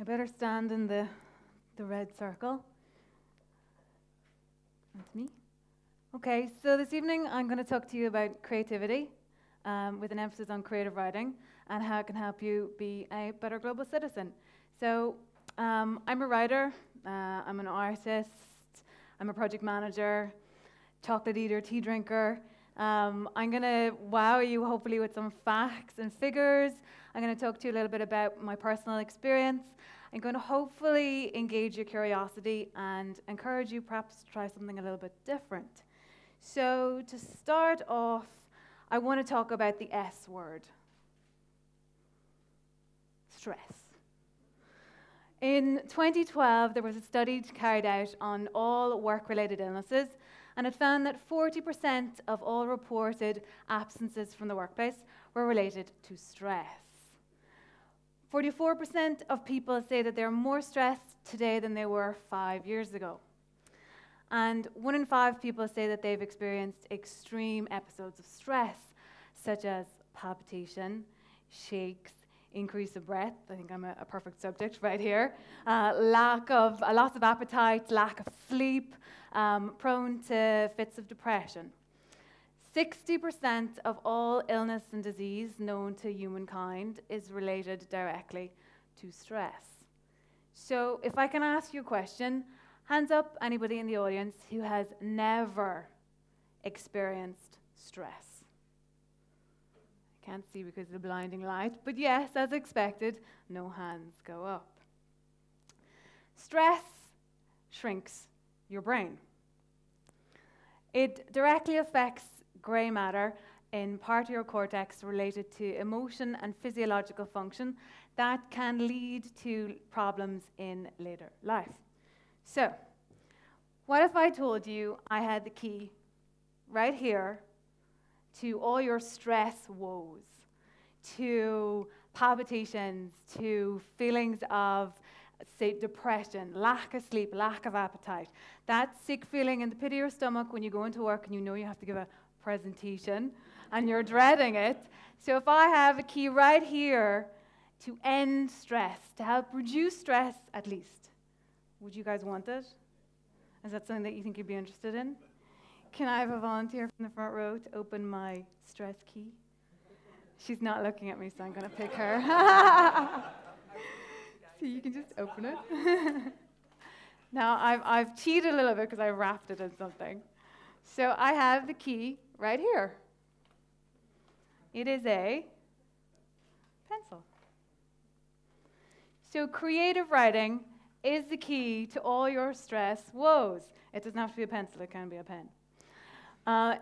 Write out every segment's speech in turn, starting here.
I better stand in the red circle. That's me. Okay, so this evening I'm going to talk to you about creativity with an emphasis on creative writing and how it can help you be a better global citizen. So I'm a writer, I'm an artist, I'm a project manager, chocolate eater, tea drinker. I'm going to wow you hopefully with some facts and figures. I'm going to talk to you a little bit about my personal experience. I'm going to hopefully engage your curiosity and encourage you perhaps to try something a little bit different. So to start off, I want to talk about the S word, stress. In 2012, there was a study carried out on all work-related illnesses, and it found that 40% of all reported absences from the workplace were related to stress. 44% of people say that they're more stressed today than they were 5 years ago. And 1 in 5 people say that they've experienced extreme episodes of stress, such as palpitation, shakes, increase of breath. I think I'm a perfect subject right here. Loss of appetite, lack of sleep, prone to fits of depression. 60% of all illness and disease known to humankind is related directly to stress. So if I can ask you a question, hands up anybody in the audience who has never experienced stress. I can't see because of the blinding light, but yes, as expected, no hands go up. Stress shrinks your brain. It directly affects grey matter in part of your cortex related to emotion and physiological function that can lead to problems in later life. So, what if I told you I had the key right here to all your stress woes, to palpitations, to feelings of, say, depression, lack of sleep, lack of appetite, that sick feeling in the pit of your stomach when you go into work and you know you have to give a presentation and you're dreading it. So if I have a key right here to end stress, to help reduce stress at least, would you guys want it? Is that something that you think you'd be interested in? Can I have a volunteer from the front row to open my stress key? She's not looking at me, so I'm going to pick her. So you can just open it. Now, I've cheated a little bit because I wrapped it in something. So I have the key right here. It is a pencil. So creative writing is the key to all your stress woes. It doesn't have to be a pencil, it can be a pen.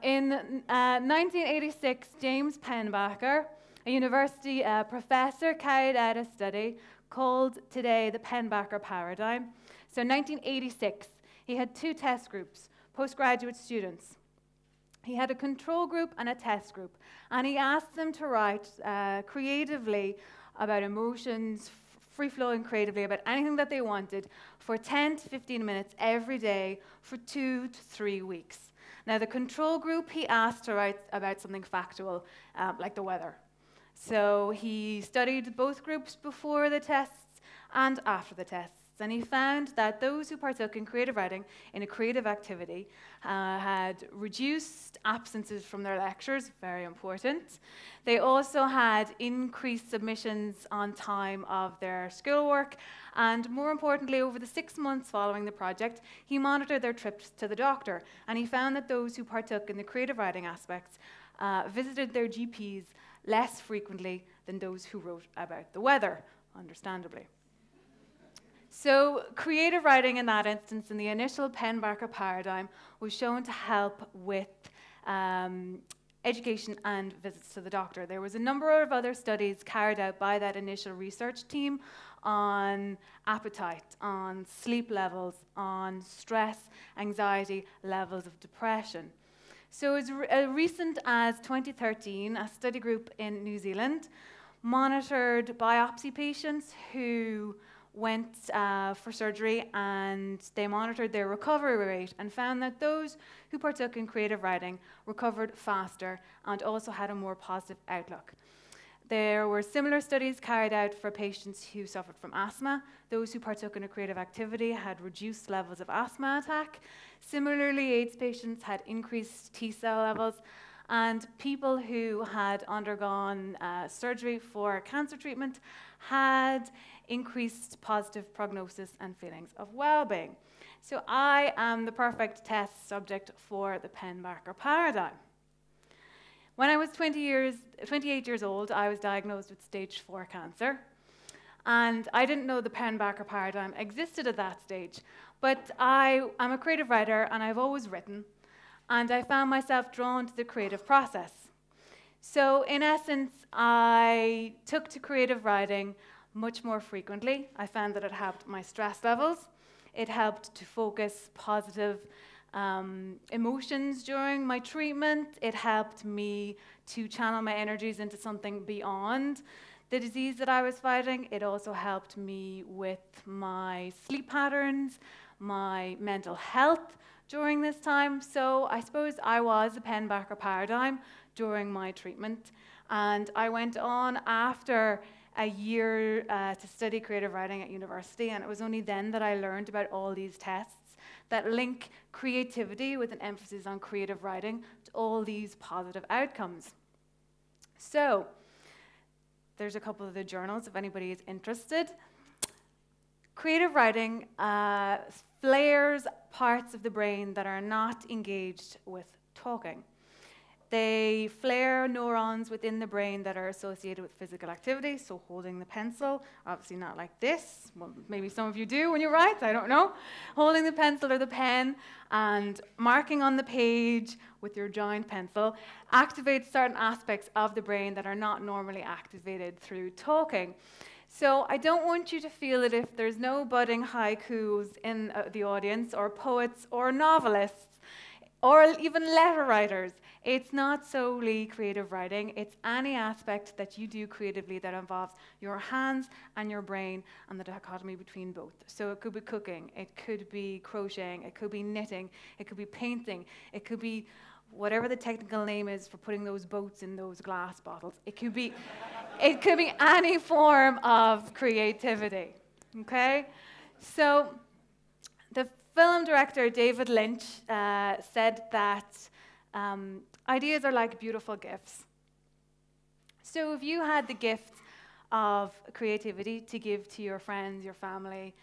In 1986, James Penbaker, a university professor, carried out a study called today the Penbaker paradigm. So in 1986, he had 2 test groups, postgraduate students. He had a control group and a test group, and he asked them to write creatively about emotions, free-flowing creatively about anything that they wanted for 10 to 15 minutes every day for 2 to 3 weeks. Now, the control group, he asked to write about something factual, like the weather. So he studied both groups before the tests and after the tests, and he found that those who partook in creative writing in a creative activity had reduced absences from their lectures, very important. They also had increased submissions on time of their schoolwork, and more importantly, over the 6 months following the project, he monitored their trips to the doctor, and he found that those who partook in the creative writing aspects visited their GPs less frequently than those who wrote about the weather, understandably. So creative writing in that instance, in the initial Penbaker paradigm, was shown to help with education and visits to the doctor. There was a number of other studies carried out by that initial research team on appetite, on sleep levels, on stress, anxiety, levels of depression. So as recent as 2013, a study group in New Zealand monitored biopsy patients who went for surgery, and they monitored their recovery rate and found that those who partook in creative writing recovered faster and also had a more positive outlook. There were similar studies carried out for patients who suffered from asthma. Those who partook in a creative activity had reduced levels of asthma attack. Similarly, AIDS patients had increased T cell levels, and people who had undergone surgery for cancer treatment had increased positive prognosis and feelings of well-being. So I am the perfect test subject for the Penn-Barker paradigm. When I was 28 years old, I was diagnosed with stage 4 cancer. And I didn't know the Penn-Barker paradigm existed at that stage. But I'm a creative writer, and I've always written. And I found myself drawn to the creative process. So in essence, I took to creative writing much more frequently. I found that it helped my stress levels. It helped to focus positive emotions during my treatment. It helped me to channel my energies into something beyond the disease that I was fighting. It also helped me with my sleep patterns, my mental health during this time. So I suppose I was a Penn-Barker paradigm during my treatment. And I went on after a year to study creative writing at university, and it was only then that I learned about all these tests that link creativity with an emphasis on creative writing to all these positive outcomes. So there's a couple of the journals if anybody is interested. Creative writing flares parts of the brain that are not engaged with talking. They flare neurons within the brain that are associated with physical activity, so holding the pencil, obviously not like this. Well, maybe some of you do when you write, I don't know. Holding the pencil or the pen and marking on the page with your giant pencil activates certain aspects of the brain that are not normally activated through talking. So I don't want you to feel that if there's no budding haikus in the audience, or poets, or novelists, or even letter writers, it's not solely creative writing. It's any aspect that you do creatively that involves your hands and your brain and the dichotomy between both. So it could be cooking, it could be crocheting, it could be knitting, it could be painting, it could be whatever the technical name is for putting those boats in those glass bottles. It could be any form of creativity, okay? So the film director David Lynch said that ideas are like beautiful gifts. So if you had the gift of creativity to give to your friends, your family,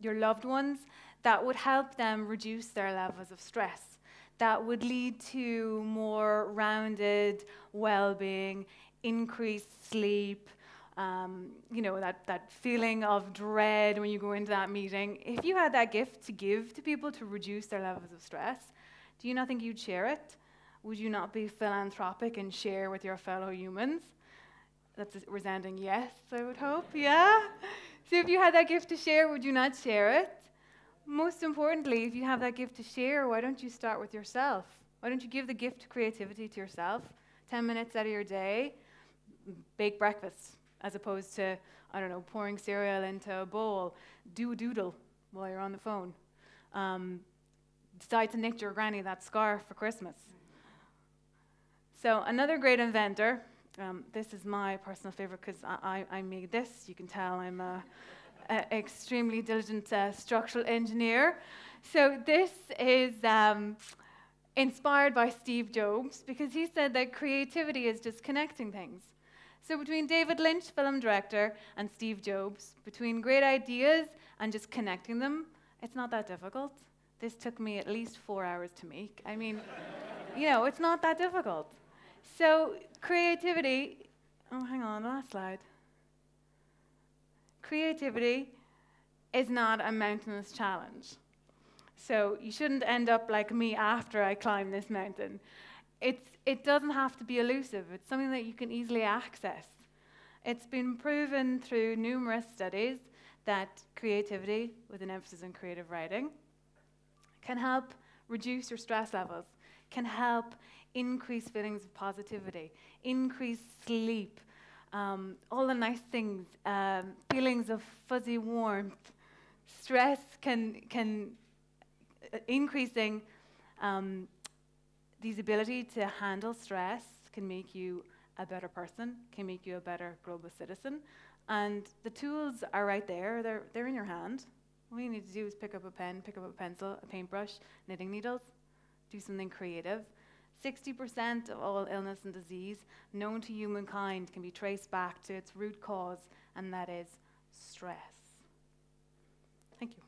your loved ones, that would help them reduce their levels of stress. That would lead to more rounded well-being, increased sleep, you know, that feeling of dread when you go into that meeting. If you had that gift to give to people to reduce their levels of stress, do you not think you'd share it? Would you not be philanthropic and share with your fellow humans? That's a resounding yes, I would hope, yeah? So if you had that gift to share, would you not share it? Most importantly, if you have that gift to share, why don't you start with yourself? Why don't you give the gift of creativity to yourself? 10 minutes out of your day, bake breakfast, as opposed to, I don't know, pouring cereal into a bowl. Do a doodle while you're on the phone. Decide to knit your granny that scarf for Christmas. So another great inventor, this is my personal favorite because I made this. You can tell I'm an extremely diligent structural engineer. So this is inspired by Steve Jobs, because he said that creativity is just connecting things. So between David Lynch, film director, and Steve Jobs, between great ideas and just connecting them, it's not that difficult. This took me at least 4 hours to make. I mean, you know, it's not that difficult. So creativity, oh, hang on, last slide. Creativity is not a mountainous challenge. So you shouldn't end up like me after I climb this mountain. It doesn't have to be elusive. It's something that you can easily access. It's been proven through numerous studies that creativity, with an emphasis on creative writing, can help reduce your stress levels, can help increase feelings of positivity, increase sleep, all the nice things, feelings of fuzzy warmth. Stress can increasing these ability to handle stress can make you a better person, can make you a better global citizen. And the tools are right there, they're in your hand. All you need to do is pick up a pen, pick up a pencil, a paintbrush, knitting needles, do something creative. 60% of all illness and disease known to humankind can be traced back to its root cause, and that is stress. Thank you.